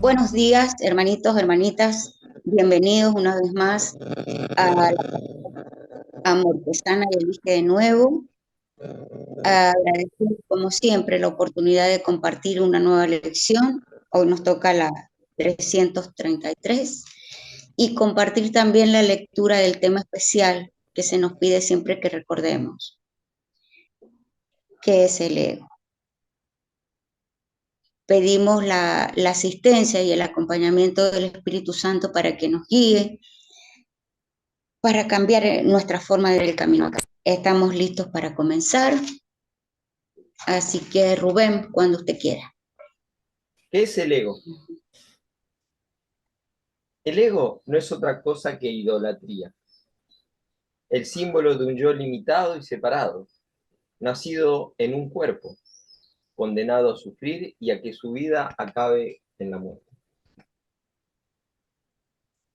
Buenos días, hermanitos, hermanitas. Bienvenidos una vez más a Amor que Sana y Elige de Nuevo. Agradecer, como siempre, la oportunidad de compartir una nueva lección. Hoy nos toca la 333 y compartir también la lectura del tema especial que se nos pide siempre que recordemos, que es el ego. Pedimos la asistencia y el acompañamiento del Espíritu Santo para que nos guíe, para cambiar nuestra forma de ver el camino acá. Estamos listos para comenzar, así que Rubén, cuando usted quiera. ¿Qué es el ego? El ego no es otra cosa que idolatría, el símbolo de un yo limitado y separado, nacido en un cuerpo, condenado a sufrir y a que su vida acabe en la muerte.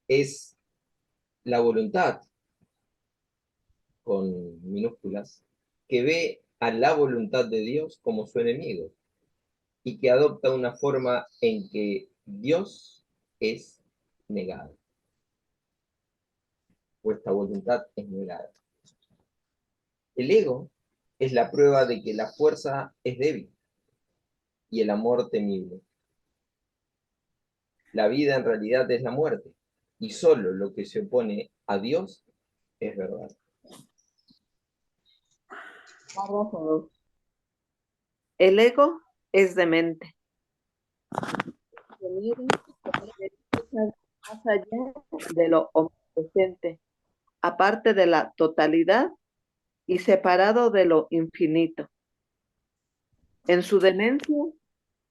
Es la voluntad, con minúsculas, que ve a la voluntad de Dios como su enemigo y que adopta una forma en que Dios es negado, o esta voluntad es negada. El ego es la prueba de que la fuerza es débil y el amor temible. La vida en realidad es la muerte, y solo lo que se opone a Dios es verdad. El ego es demente. Más allá de lo omnipresente, aparte de la totalidad y separado de lo infinito. En su demencia,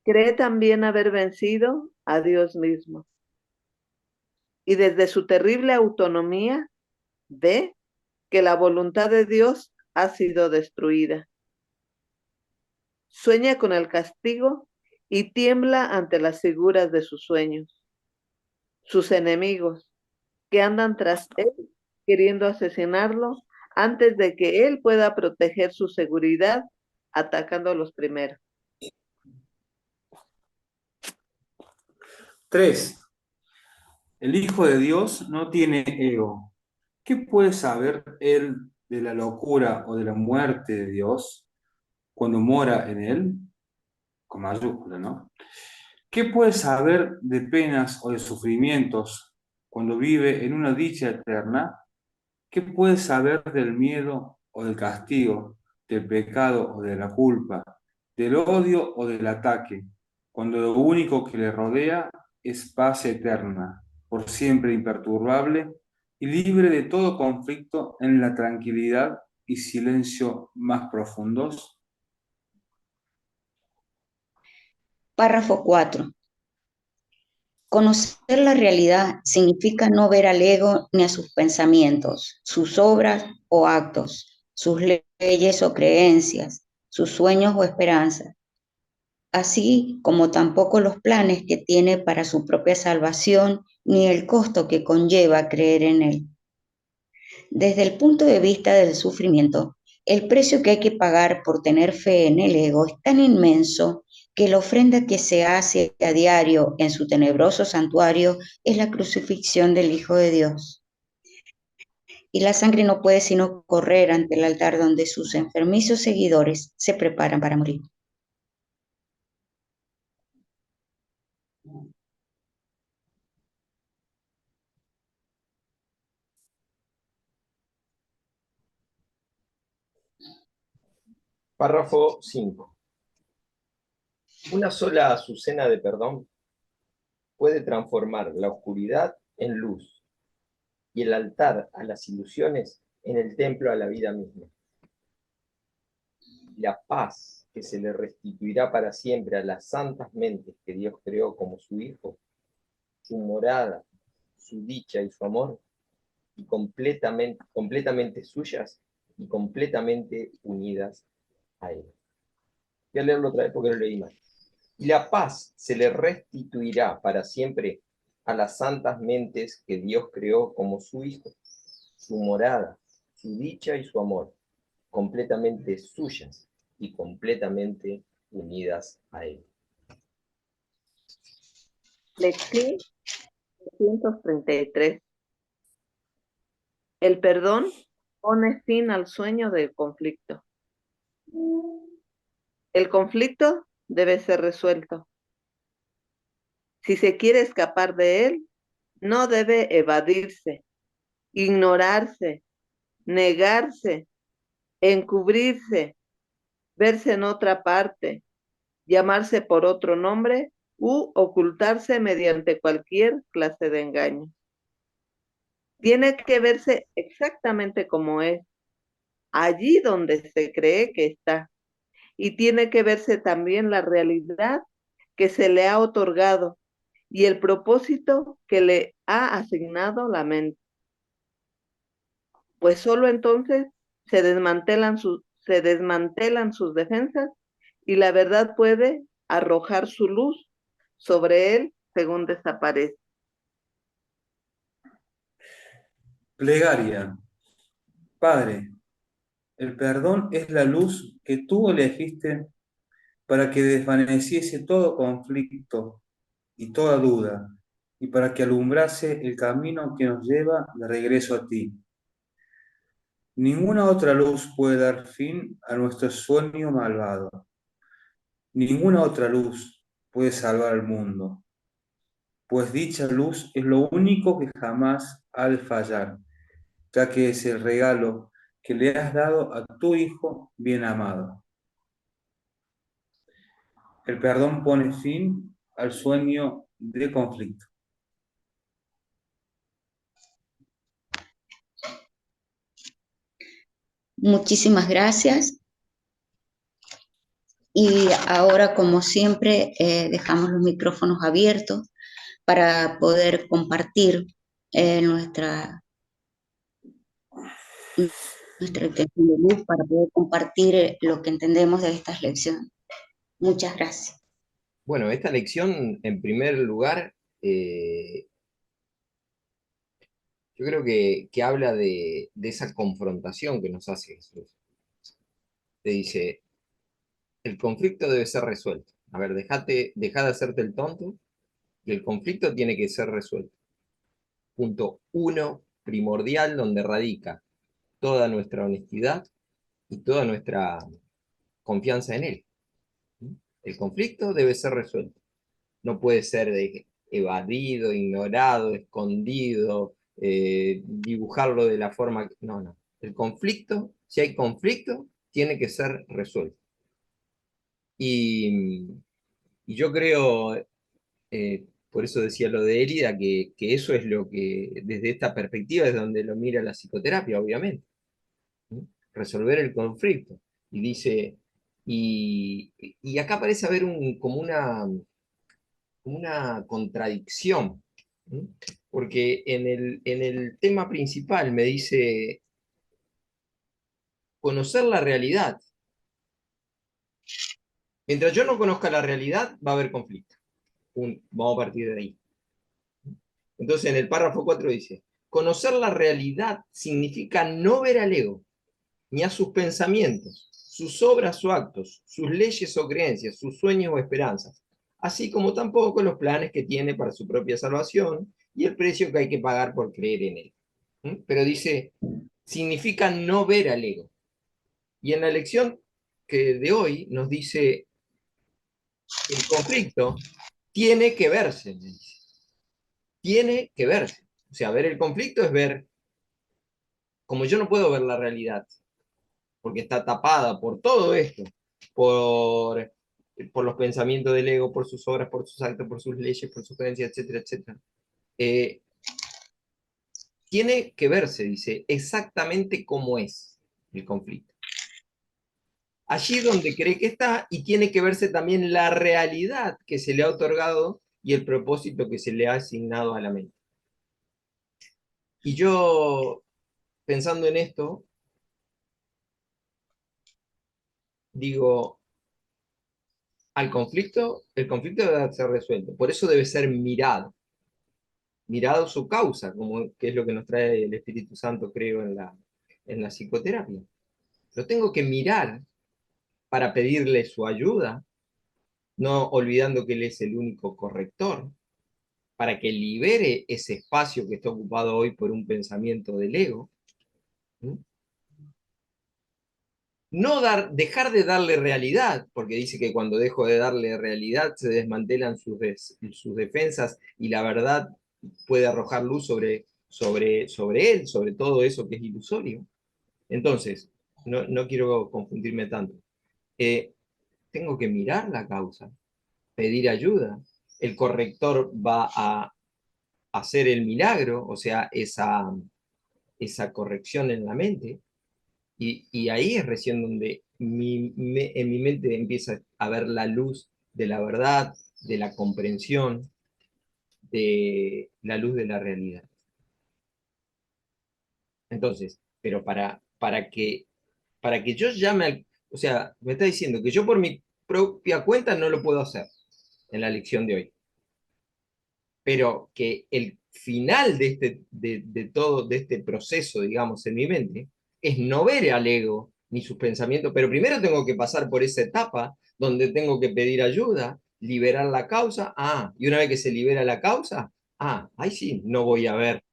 cree también haber vencido a Dios mismo. Y desde su terrible autonomía, ve que la voluntad de Dios ha sido destruida. Sueña con el castigo y tiembla ante las figuras de sus sueños. Sus enemigos, que andan tras él queriendo asesinarlo antes de que él pueda proteger su seguridad, atacando a los primeros. 3. El Hijo de Dios no tiene ego. ¿Qué puede saber él de la locura o de la muerte de Dios cuando mora en él? Con mayúscula, ¿no? ¿Qué puede saber de penas o de sufrimientos cuando vive en una dicha eterna? ¿Qué puede saber del miedo o del castigo, del pecado o de la culpa, del odio o del ataque, cuando lo único que le rodea es paz eterna, por siempre imperturbable y libre de todo conflicto en la tranquilidad y silencio más profundos? Párrafo 4. Conocer la realidad significa no ver al ego ni a sus pensamientos, sus obras o actos, sus leyes o creencias, sus sueños o esperanzas, así como tampoco los planes que tiene para su propia salvación ni el costo que conlleva creer en él. Desde el punto de vista del sufrimiento, el precio que hay que pagar por tener fe en el ego es tan inmenso que la ofrenda que se hace a diario en su tenebroso santuario es la crucifixión del Hijo de Dios. Y la sangre no puede sino correr ante el altar donde sus enfermizos seguidores se preparan para morir. Párrafo 5. Una sola azucena de perdón puede transformar la oscuridad en luz y el altar a las ilusiones en el templo a la vida misma. La paz que se le restituirá para siempre a las santas mentes que Dios creó como su Hijo, su morada, su dicha y su amor, y completamente suyas y completamente unidas a Él. Voy a leerlo otra vez porque lo leí mal. Y la paz se le restituirá para siempre a las santas mentes que Dios creó como su Hijo, su morada, su dicha y su amor, completamente suyas y completamente unidas a Él. Lección 233. El perdón pone fin al sueño del conflicto. El conflicto debe ser resuelto. Si se quiere escapar de él, no debe evadirse, ignorarse, negarse, encubrirse, verse en otra parte, llamarse por otro nombre u ocultarse mediante cualquier clase de engaño. Tiene que verse exactamente como es, allí donde se cree que está, y tiene que verse también la realidad que se le ha otorgado y el propósito que le ha asignado la mente. Pues solo entonces se desmantelan sus defensas y la verdad puede arrojar su luz sobre él según desaparece. Plegaria. Padre, el perdón es la luz que tú elegiste para que desvaneciese todo conflicto y toda duda, y para que alumbrase el camino que nos lleva de regreso a ti. Ninguna otra luz puede dar fin a nuestro sueño malvado. Ninguna otra luz puede salvar al mundo, pues dicha luz es lo único que jamás ha de fallar, ya que es el regalo que le has dado a tu Hijo bien amado. El perdón pone fin al sueño de conflicto. Muchísimas gracias. Y ahora, como siempre, dejamos los micrófonos abiertos para poder compartir nuestra intención de luz, para poder compartir lo que entendemos de estas lecciones. Muchas gracias. Bueno, esta lección, en primer lugar, yo creo que habla de esa confrontación que nos hace Jesús. Te dice, el conflicto debe ser resuelto. A ver, deja de hacerte el tonto y el conflicto tiene que ser resuelto. Punto uno, primordial, donde radica toda nuestra honestidad y toda nuestra confianza en él. El conflicto debe ser resuelto. No puede ser evadido, ignorado, escondido, dibujarlo de la forma... No, no. El conflicto, si hay conflicto, tiene que ser resuelto. Y, y yo creo, por eso decía lo de Érida, que eso es lo que, desde esta perspectiva, es donde lo mira la psicoterapia, obviamente. ¿Sí? Resolver el conflicto. Y dice, y acá parece haber como una contradicción, ¿sí? Porque en el tema principal me dice, conocer la realidad. Mientras yo no conozca la realidad, va a haber conflicto. Vamos a partir de ahí. Entonces, en el párrafo 4 dice, conocer la realidad significa no ver al ego, ni a sus pensamientos, sus obras o actos, sus leyes o creencias, sus sueños o esperanzas, así como tampoco los planes que tiene para su propia salvación y el precio que hay que pagar por creer en él. Pero dice, significa no ver al ego. Y en la lección de hoy nos dice, el conflicto tiene que verse, me dice. Tiene que verse. O sea, ver el conflicto es ver, como yo no puedo ver la realidad, porque está tapada por todo esto, por, por los pensamientos del ego, por sus obras, por sus actos, por sus leyes, por sus creencias, etcétera, etcétera. Tiene que verse, dice, exactamente cómo es el conflicto. Allí donde cree que está, y tiene que verse también la realidad que se le ha otorgado y el propósito que se le ha asignado a la mente. Y yo, pensando en esto, digo, el conflicto debe ser resuelto, por eso debe ser mirado su causa, como que es lo que nos trae el Espíritu Santo, creo, en la psicoterapia. Lo tengo que mirar para pedirle su ayuda, no olvidando que Él es el único corrector, para que libere ese espacio que está ocupado hoy por un pensamiento del ego, ¿sí? No dejar de darle realidad, porque dice que cuando dejo de darle realidad se desmantelan sus defensas y la verdad puede arrojar luz sobre él, sobre todo eso que es ilusorio. Entonces, no quiero confundirme tanto. Tengo que mirar la causa, pedir ayuda. El corrector va a hacer el milagro, o sea, esa corrección en la mente. Y ahí es recién donde en mi mente empieza a ver la luz de la verdad, de la comprensión, de la luz de la realidad. Entonces, pero para que yo llame o sea, me está diciendo que yo por mi propia cuenta no lo puedo hacer en la lección de hoy, pero que el final de todo de este proceso, digamos, en mi mente, es no ver al ego ni sus pensamientos, pero primero tengo que pasar por esa etapa donde tengo que pedir ayuda, liberar la causa, y una vez que se libera la causa, ahí sí, no voy a ver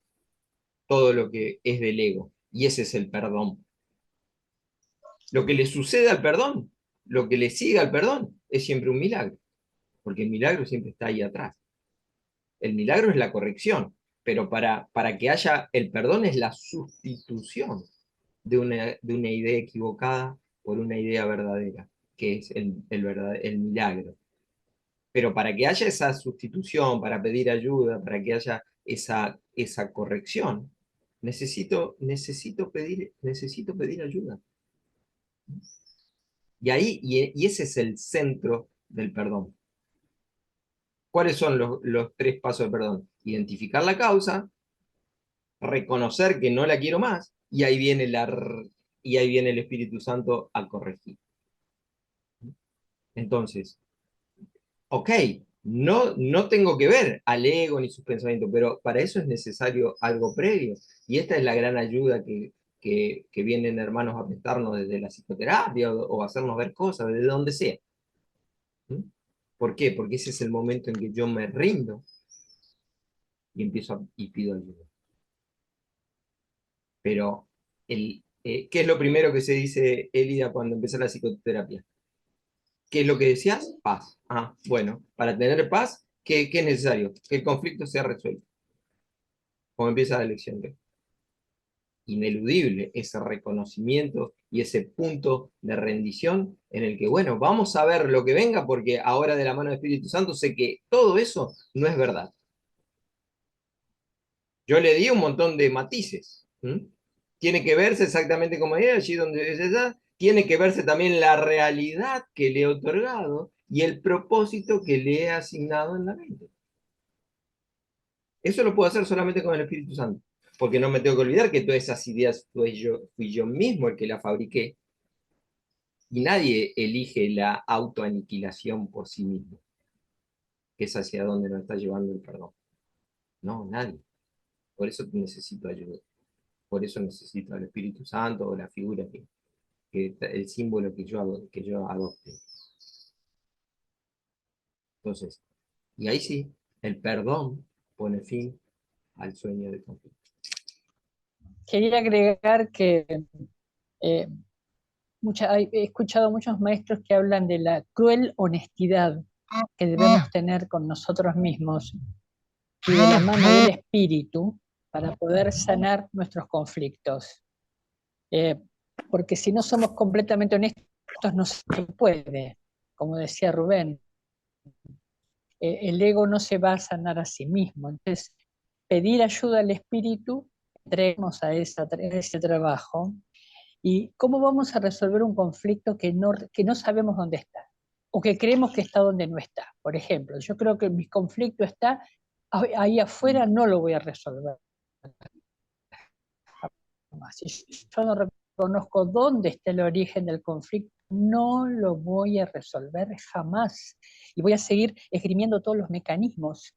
todo lo que es del ego, y ese es el perdón. Lo que le sucede al perdón, lo que le sigue al perdón, es siempre un milagro, porque el milagro siempre está ahí atrás. El milagro es la corrección, pero para que haya el perdón es la sustitución de una idea equivocada por una idea verdadera, que es el milagro. Pero para que haya esa sustitución, para pedir ayuda, para que haya esa corrección, necesito pedir ayuda. Y ese es el centro del perdón. ¿Cuáles son los tres pasos del perdón? Identificar la causa, reconocer que no la quiero más, y ahí viene el Espíritu Santo a corregir. Entonces, ok, no tengo que ver al ego ni sus pensamientos, pero para eso es necesario algo previo. Y esta es la gran ayuda que vienen hermanos a prestarnos desde la psicoterapia o hacernos ver cosas, desde donde sea. ¿Mm? ¿Por qué? Porque ese es el momento en que yo me rindo y pido ayuda. Pero, ¿qué es lo primero que se dice, Elida, cuando empieza la psicoterapia? ¿Qué es lo que decías? Paz. Bueno, para tener paz, ¿qué es necesario? Que el conflicto sea resuelto. Como empieza la lección de ineludible ese reconocimiento y ese punto de rendición en el que, bueno, vamos a ver lo que venga porque ahora de la mano del Espíritu Santo sé que todo eso no es verdad. Yo le di un montón de matices. Tiene que verse exactamente como es, allí donde es esa, tiene que verse también la realidad que le he otorgado y el propósito que le he asignado en la mente. Eso lo puedo hacer solamente con el Espíritu Santo, porque no me tengo que olvidar que todas esas ideas fui yo mismo el que las fabriqué, y nadie elige la autoaniquilación por sí mismo, que es hacia donde nos está llevando el perdón. No, nadie. Por eso necesito ayuda. Por eso necesito al Espíritu Santo o la figura el símbolo que yo adopte. Entonces, y ahí sí, el perdón pone fin al sueño de conflicto. Quería agregar que eh, he escuchado muchos maestros que hablan de la cruel honestidad que debemos tener con nosotros mismos y de la mano del espíritu para poder sanar nuestros conflictos. Porque si no somos completamente honestos no se puede. Como decía Rubén, el ego no se va a sanar a sí mismo. Entonces, pedir ayuda al espíritu, entremos a ese trabajo. ¿Y cómo vamos a resolver un conflicto que no sabemos dónde está? O que creemos que está donde no está. Por ejemplo, yo creo que mi conflicto está ahí afuera, no lo voy a resolver. Si yo no reconozco dónde está el origen del conflicto, no lo voy a resolver jamás. Y voy a seguir esgrimiendo todos los mecanismos,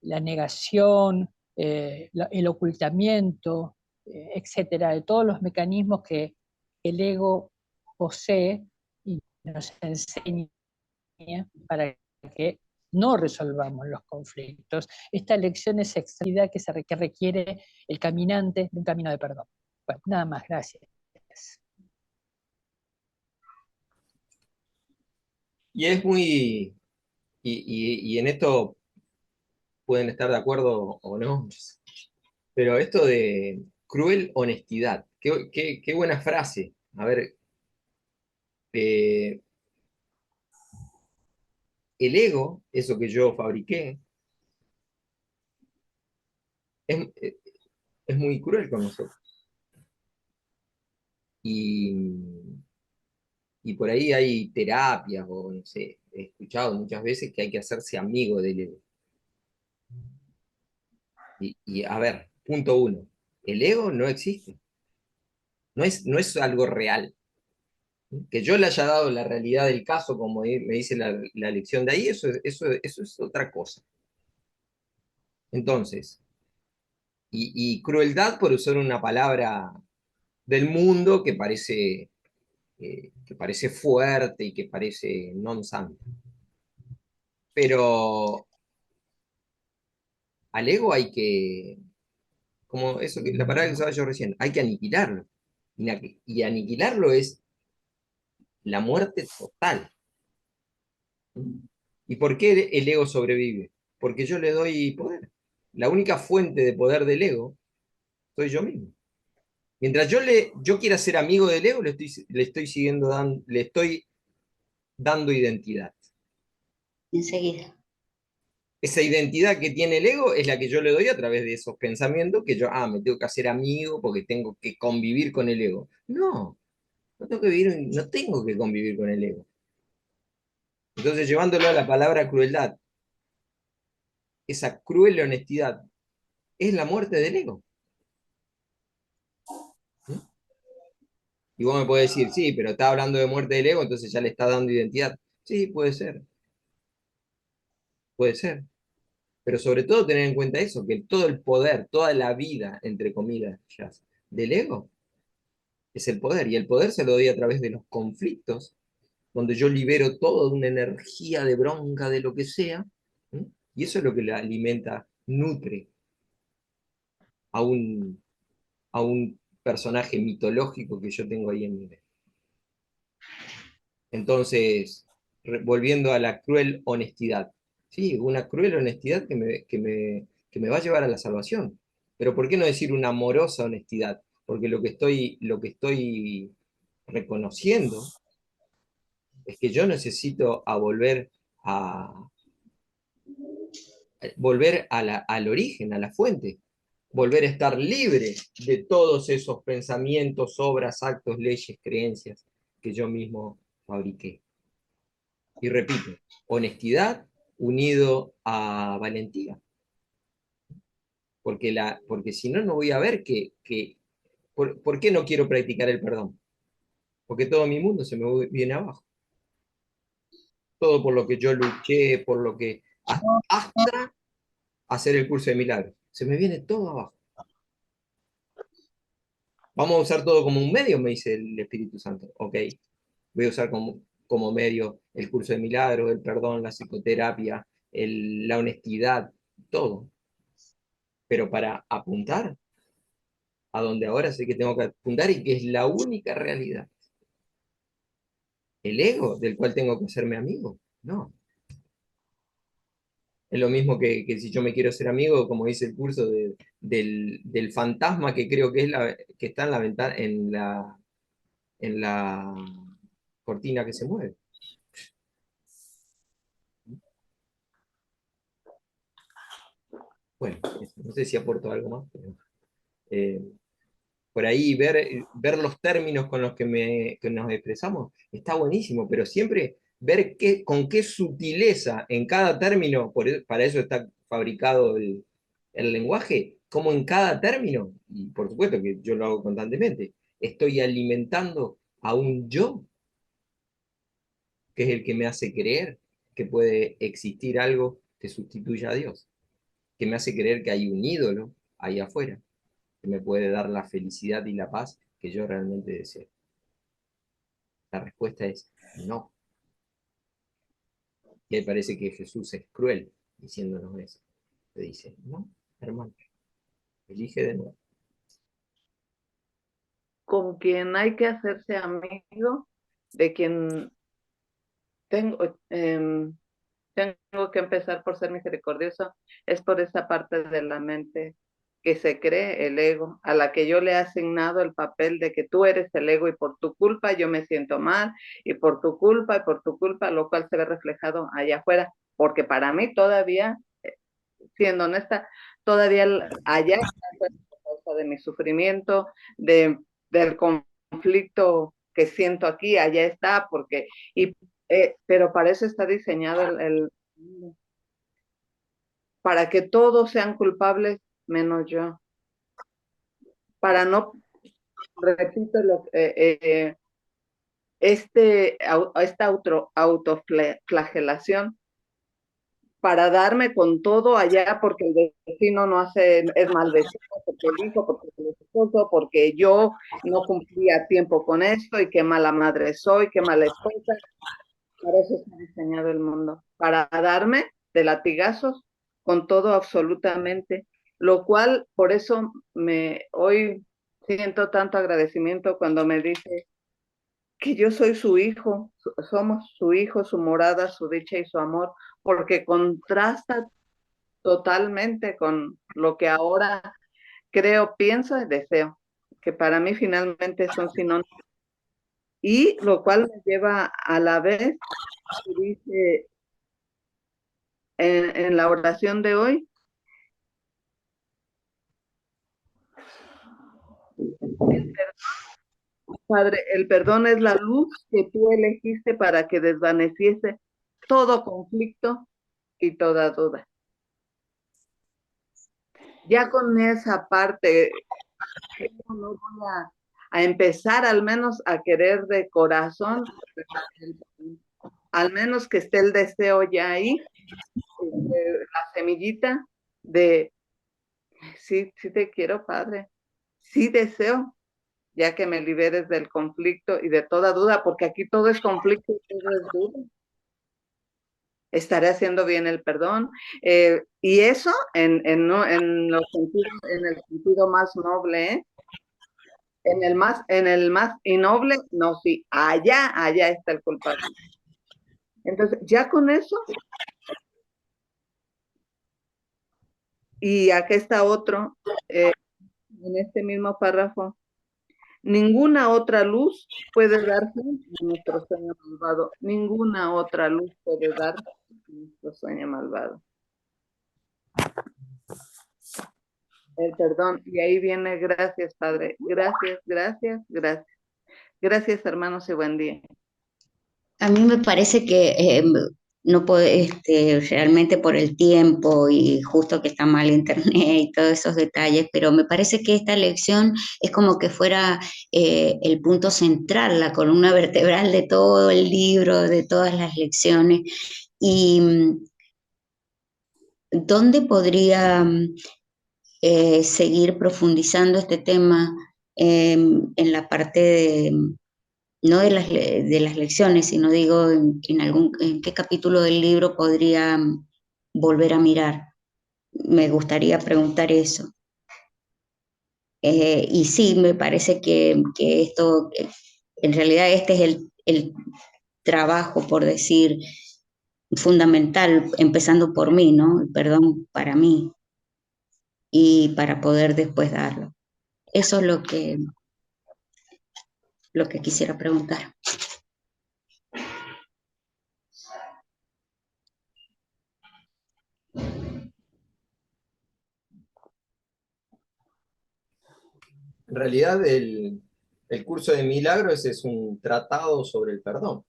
la negación, el ocultamiento, etcétera, de todos los mecanismos que el ego posee y nos enseña para que no resolvamos los conflictos. Esta lección es extraordinaria que requiere el caminante de un camino de perdón. Bueno, nada más, gracias. Y es muy, y en esto pueden estar de acuerdo o no, pero esto de cruel honestidad, qué buena frase. A ver, el ego, eso que yo fabriqué, es, es muy cruel con nosotros. Y, y por ahí hay terapias, o no sé, he escuchado muchas veces que hay que hacerse amigo del ego. Y a ver, punto uno, el ego no existe, no es algo real. Que yo le haya dado la realidad del caso, como me dice la lección de ahí, eso es otra cosa. Entonces, y crueldad por usar una palabra del mundo que parece fuerte y que parece non santo. Pero al ego hay que, como eso, la palabra que usaba yo recién, hay que aniquilarlo. Y aniquilarlo es la muerte total. ¿Y por qué el ego sobrevive? Porque yo le doy poder. La única fuente de poder del ego soy yo mismo. Mientras yo quiera ser amigo del ego, le estoy dando identidad. Enseguida. Esa identidad que tiene el ego es la que yo le doy a través de esos pensamientos que yo, me tengo que hacer amigo porque tengo que convivir con el ego. No, no tengo que convivir con el ego. Entonces, llevándolo a la palabra crueldad, esa cruel honestidad es la muerte del ego. ¿Mm? Y vos me podés decir, sí, pero está hablando de muerte del ego, entonces ya le está dando identidad. Sí, puede ser. Pero sobre todo tener en cuenta eso, que todo el poder, toda la vida, entre comillas, del ego, es el poder. Y el poder se lo doy a través de los conflictos, donde yo libero toda una energía de bronca, de lo que sea, ¿sí? Y eso es lo que la alimenta, nutre a un personaje mitológico que yo tengo ahí en mi mente. Entonces, volviendo a la cruel honestidad. Sí, una cruel honestidad que me va a llevar a la salvación. Pero ¿por qué no decir una amorosa honestidad? Porque lo que estoy reconociendo es que yo necesito volver al origen, a la fuente, volver a estar libre de todos esos pensamientos, obras, actos, leyes, creencias que yo mismo fabriqué. Y repito, honestidad unido a valentía. Porque si no, no voy a ver ¿por qué no quiero practicar el perdón? Porque todo mi mundo se me viene abajo. Todo por lo que yo luché, por lo que, hasta hacer el curso de milagros. Se me viene todo abajo. Vamos a usar todo como un medio, me dice el Espíritu Santo. Ok, voy a usar como medio el curso de milagros, el perdón, la psicoterapia, la honestidad, todo. Pero para apuntar a donde ahora sé que tengo que apuntar y que es la única realidad. El ego del cual tengo que hacerme amigo. No. Es lo mismo que si yo me quiero ser amigo, como dice el curso, del fantasma que creo que que está en la ventana, en la cortina que se mueve. Bueno, no sé si aporto algo más, pero eh, por ahí ver los términos con los que nos expresamos está buenísimo, pero siempre ver con qué sutileza en cada término, para eso está fabricado el lenguaje, como en cada término, y por supuesto que yo lo hago constantemente, estoy alimentando a un yo, que es el que me hace creer que puede existir algo que sustituya a Dios, que me hace creer que hay un ídolo ahí afuera que me puede dar la felicidad y la paz que yo realmente deseo. La respuesta es no. Y ahí parece que Jesús es cruel diciéndonos eso. Le dice, no, hermano, elige de nuevo. Con quien hay que hacerse amigo, de quien tengo, tengo que empezar por ser misericordioso, es por esa parte de la mente que se cree el ego, a la que yo le he asignado el papel de que tú eres el ego y por tu culpa yo me siento mal, y por tu culpa, lo cual se ve reflejado allá afuera, porque para mí todavía, siendo honesta, todavía allá está la causa de mi sufrimiento, del conflicto que siento aquí, allá está, porque, pero para eso está diseñado para que todos sean culpables menos yo, para no, repito, esta autoflagelación, para darme con todo allá porque el vecino no hace, es mal vecino, porque el hijo, porque el esposo, porque yo no cumplí a tiempo con esto y qué mala madre soy, qué mala esposa. Para eso está diseñado el mundo, para darme de latigazos con todo absolutamente, lo cual por eso hoy siento tanto agradecimiento cuando me dice que yo soy su hijo, somos su hijo, su morada, su dicha y su amor, porque contrasta totalmente con lo que ahora creo, pienso y deseo, que para mí finalmente son sinónimos, y lo cual me lleva a la vez, dice en la oración de hoy, Padre, el perdón es la luz que tú elegiste para que desvaneciese todo conflicto y toda duda. Ya con esa parte, no voy a empezar al menos a querer de corazón, al menos que esté el deseo ya ahí, la semillita de, sí, sí te quiero, Padre, sí deseo, ya que me liberes del conflicto y de toda duda, porque aquí todo es conflicto y todo es duda. Estaré haciendo bien el perdón, y eso los sentidos, en el sentido más noble, ¿eh? En el más innoble, no, sí, allá está el culpable. Entonces, ya con eso, y aquí está otro, en este mismo párrafo, ninguna otra luz puede darse a nuestro sueño malvado, ninguna otra luz puede dar a nuestro sueño malvado. El perdón, y ahí viene, gracias, Padre, gracias, gracias, gracias. Gracias, hermanos, y buen día. A mí me parece que no puede, realmente por el tiempo y justo que está mal internet y todos esos detalles, pero me parece que esta lección es como que fuera el punto central, la columna vertebral de todo el libro, de todas las lecciones. Y ¿dónde podría seguir profundizando este tema en la parte de no de las lecciones, sino digo en qué capítulo del libro podría volver a mirar? Me gustaría preguntar eso. Y sí, me parece que esto, en realidad este es el trabajo, por decir, fundamental, empezando por mí, ¿no? El perdón para mí y para poder después darlo. Eso es lo que quisiera preguntar. En realidad, el curso de milagros es un tratado sobre el perdón.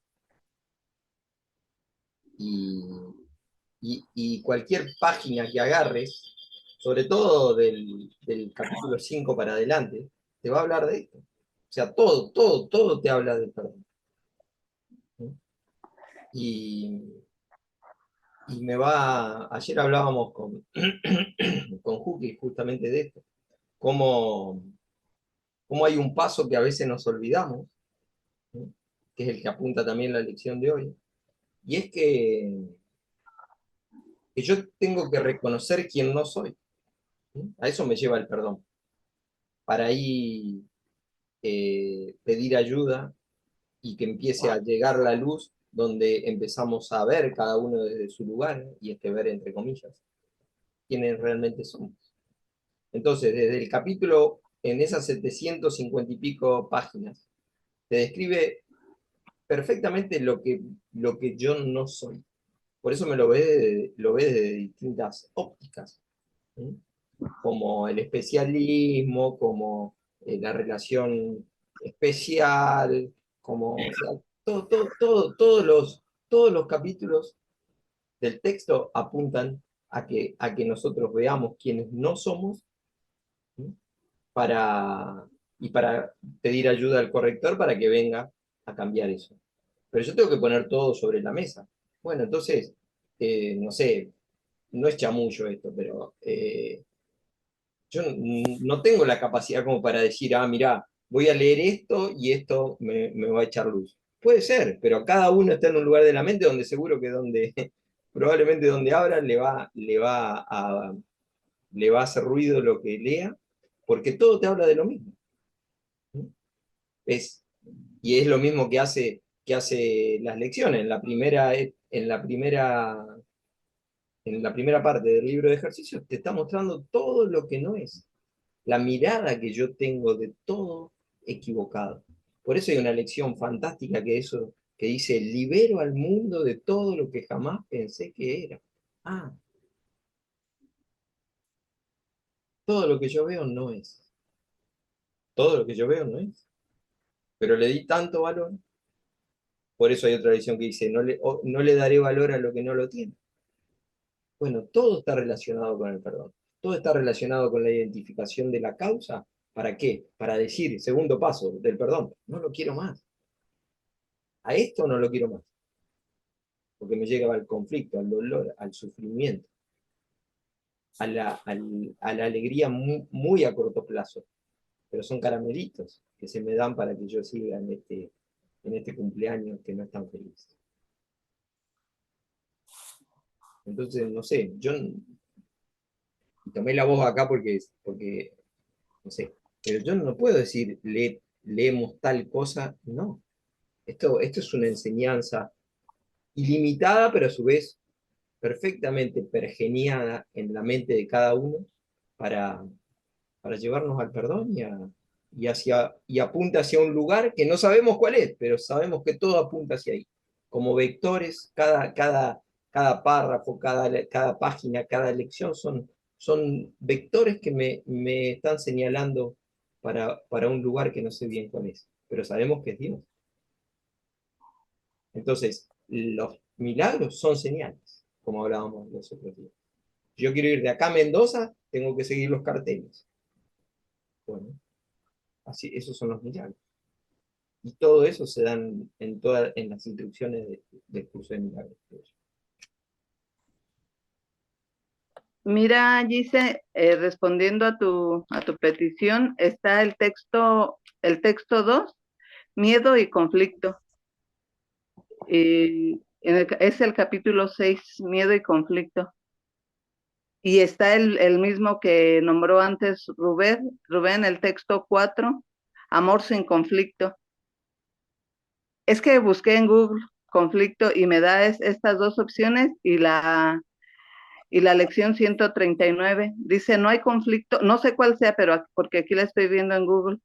Y cualquier página que agarres, sobre todo del capítulo 5 para adelante, te va a hablar de esto. O sea, todo te habla del perdón. Y ayer hablábamos con Juki justamente de esto, cómo hay un paso que a veces nos olvidamos, ¿no? Que es el que apunta también la lección de hoy, y es que que yo tengo que reconocer quién no soy. A eso me lleva el perdón. Para ahí pedir ayuda y que empiece a llegar la luz donde empezamos a ver cada uno desde su lugar, y ver entre comillas, quiénes realmente somos. Entonces, desde el capítulo, en esas 750 y pico páginas, te describe perfectamente lo que yo no soy. Por eso me lo ve desde distintas ópticas, ¿sí? Como el especialismo, como la relación especial, como, o sea, todos los capítulos del texto apuntan a que nosotros veamos quienes no somos, ¿sí? para, y para pedir ayuda al corrector para que venga a cambiar eso. Pero yo tengo que poner todo sobre la mesa. Bueno, entonces, no sé, no es chamullo esto, pero yo no tengo la capacidad como para decir, ah, mira, voy a leer esto y esto me va a echar luz. Puede ser, pero cada uno está en un lugar de la mente donde seguro que donde, probablemente donde abra le va a hacer ruido lo que lea, porque todo te habla de lo mismo. Es, y es lo mismo que hace las lecciones. En la primera parte del libro de ejercicios te está mostrando todo lo que no es. La mirada que yo tengo de todo equivocado. Por eso hay una lección fantástica que dice, libero al mundo de todo lo que jamás pensé que era. Ah, todo lo que yo veo no es. Todo lo que yo veo no es. Pero le di tanto valor. Por eso hay otra lección que dice, no le daré valor a lo que no lo tiene. Bueno, todo está relacionado con el perdón. Todo está relacionado con la identificación de la causa. ¿Para qué? Para decir, segundo paso del perdón, no lo quiero más. A esto no lo quiero más. Porque me llega al conflicto, al dolor, al sufrimiento, a la alegría muy a corto plazo. Pero son caramelitos que se me dan para que yo siga en este cumpleaños que no es tan feliz. Entonces, no sé, yo tomé la voz acá porque no sé, pero yo no puedo decir leemos tal cosa, no. Esto es una enseñanza ilimitada, pero a su vez perfectamente pergeniada en la mente de cada uno para, para llevarnos al perdón y apunta hacia un lugar que no sabemos cuál es, pero sabemos que todo apunta hacia ahí. Como vectores, cada párrafo, cada página, cada lección son vectores que me están señalando para un lugar que no sé bien cuál es, pero sabemos que es Dios. Entonces, los milagros son señales, como hablábamos los otros días. Yo quiero ir de acá a Mendoza, tengo que seguir los carteles. Bueno, así, esos son los milagros. Y todo eso se dan en las instrucciones del curso de milagros. Mira, Gise, respondiendo a tu petición, está el texto 2, miedo y conflicto. Es el capítulo 6, miedo y conflicto. Y está el mismo que nombró antes Rubén, el texto 4, amor sin conflicto. Es que busqué en Google conflicto y me da estas dos opciones y la lección 139 dice, no hay conflicto, no sé cuál sea, pero porque aquí la estoy viendo en Google,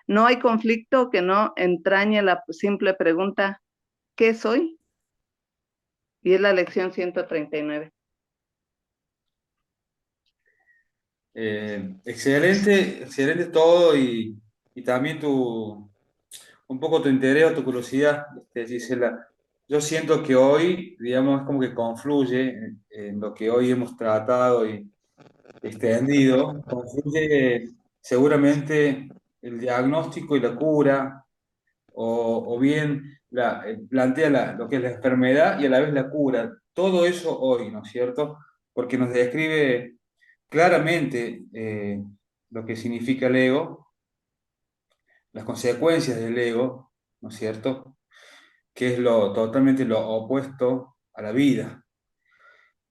no hay conflicto que no entrañe la simple pregunta, ¿qué soy? Y es la lección 139. Excelente, excelente todo y también un poco tu interés, tu curiosidad, Gisela. Yo siento que hoy, digamos, es como que confluye en lo que hoy hemos tratado y extendido, confluye seguramente el diagnóstico y la cura, o bien plantea lo que es la enfermedad y a la vez la cura. Todo eso hoy, ¿no es cierto? Porque nos describe claramente lo que significa el ego, las consecuencias del ego, ¿no es cierto? Que es totalmente lo opuesto a la vida.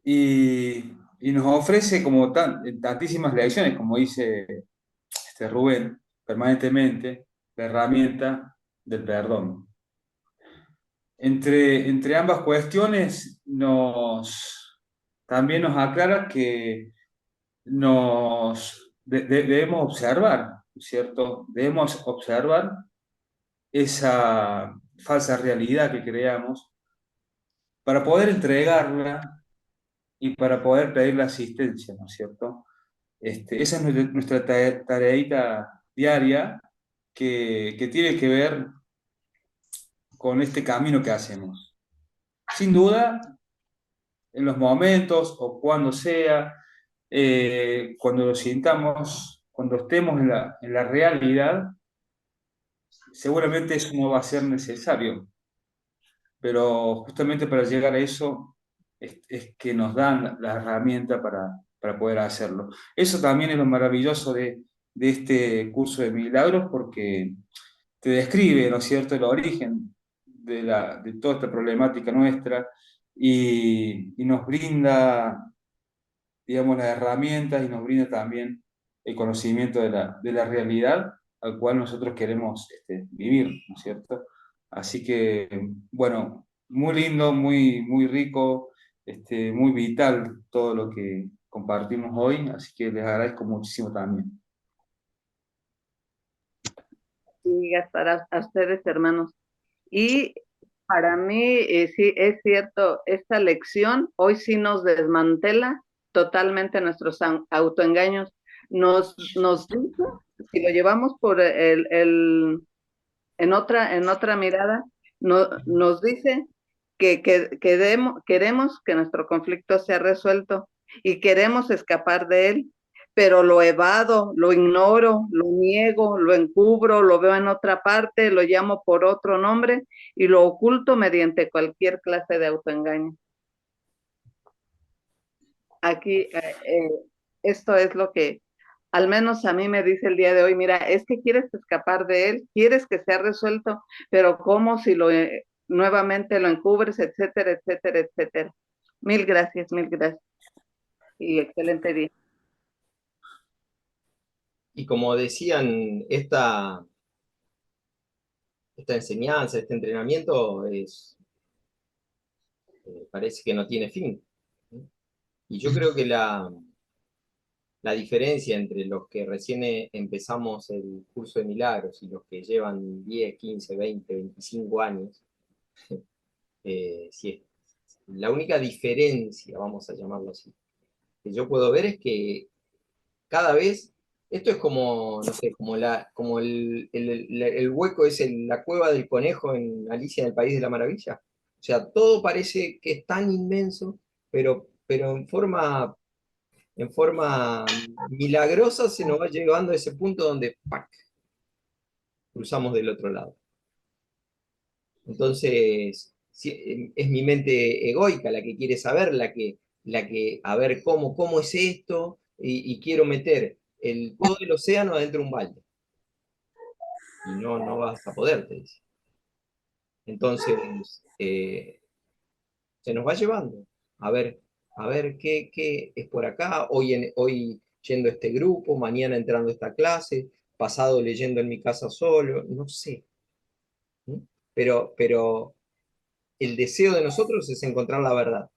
y nos ofrece como tantísimas lecciones, como dice Rubén, permanentemente, la herramienta del perdón. Entre ambas cuestiones también nos aclara que debemos observar, ¿cierto? Debemos observar esa falsa realidad que creamos para poder entregarla y para poder pedir la asistencia, ¿no es cierto? Esa es nuestra tareita diaria que tiene que ver con este camino que hacemos. Sin duda, en los momentos o cuando sea, cuando lo sintamos, cuando estemos en la realidad, seguramente eso no va a ser necesario, pero justamente para llegar a eso es que nos dan la herramienta para poder hacerlo. Eso también es lo maravilloso de este curso de milagros, porque te describe, ¿no es cierto?, el origen de toda esta problemática nuestra y nos brinda, digamos, las herramientas y nos brinda también el conocimiento de la realidad al cual nosotros queremos vivir, ¿no es cierto? Así que, bueno, muy lindo, muy rico, muy vital todo lo que compartimos hoy, así que les agradezco muchísimo también. Y para a ustedes, hermanos. Y para mí, sí, es cierto, esta lección hoy sí nos desmantela totalmente nuestros autoengaños. Nos dice, si lo llevamos por en otra mirada, nos dice que queremos que nuestro conflicto sea resuelto y queremos escapar de él, pero lo evado, lo ignoro, lo niego, lo encubro, lo veo en otra parte, lo llamo por otro nombre y lo oculto mediante cualquier clase de autoengaño. Aquí, esto es lo que al menos a mí me dice el día de hoy: mira, es que quieres escapar de él, quieres que sea resuelto, pero ¿cómo si nuevamente lo encubres, etcétera, etcétera, etcétera? Mil gracias y excelente día. Y como decían, esta enseñanza, este entrenamiento parece que no tiene fin. Y yo creo que la diferencia entre los que recién empezamos el curso de milagros y los que llevan 10, 15, 20, 25 años, si es, la única diferencia, vamos a llamarlo así, que yo puedo ver es que cada vez, esto es como, no sé, como el hueco es la cueva del conejo en Alicia en el País de la Maravilla. O sea, todo parece que es tan inmenso, pero en forma milagrosa se nos va llevando a ese punto donde ¡pac!, cruzamos del otro lado. Entonces, es mi mente egoica la que quiere saber, a ver cómo es esto, y quiero meter todo el océano adentro de un balde. Y no vas a poder, te dice. Entonces, se nos va llevando. A ver, qué es por acá, hoy yendo a este grupo, mañana entrando a esta clase, pasado leyendo en mi casa solo, no sé. ¿Mm? Pero el deseo de nosotros es encontrar la verdad.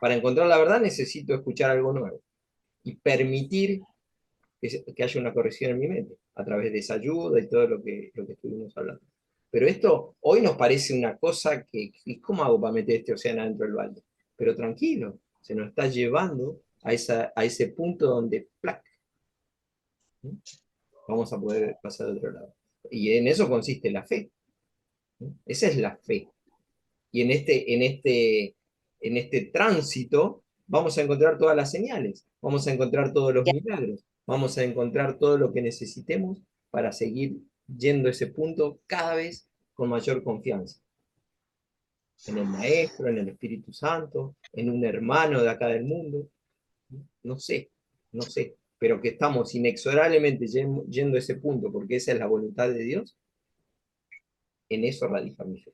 Para encontrar la verdad necesito escuchar algo nuevo y permitir que haya una corrección en mi mente a través de esa ayuda y todo lo que estuvimos hablando. Pero esto hoy nos parece una cosa ¿cómo hago para meter este océano dentro del balde? Pero tranquilo, se nos está llevando a ese punto donde ¡plac!, vamos a poder pasar de otro lado. Y en eso consiste la fe. Esa es la fe. Y en este tránsito vamos a encontrar todas las señales, vamos a encontrar todos los milagros, vamos a encontrar todo lo que necesitemos para seguir yendo a ese punto cada vez con mayor confianza. En el Maestro, en el Espíritu Santo, en un hermano de acá del mundo, no sé, pero que estamos inexorablemente yendo a ese punto porque esa es la voluntad de Dios, en eso radica mi fe.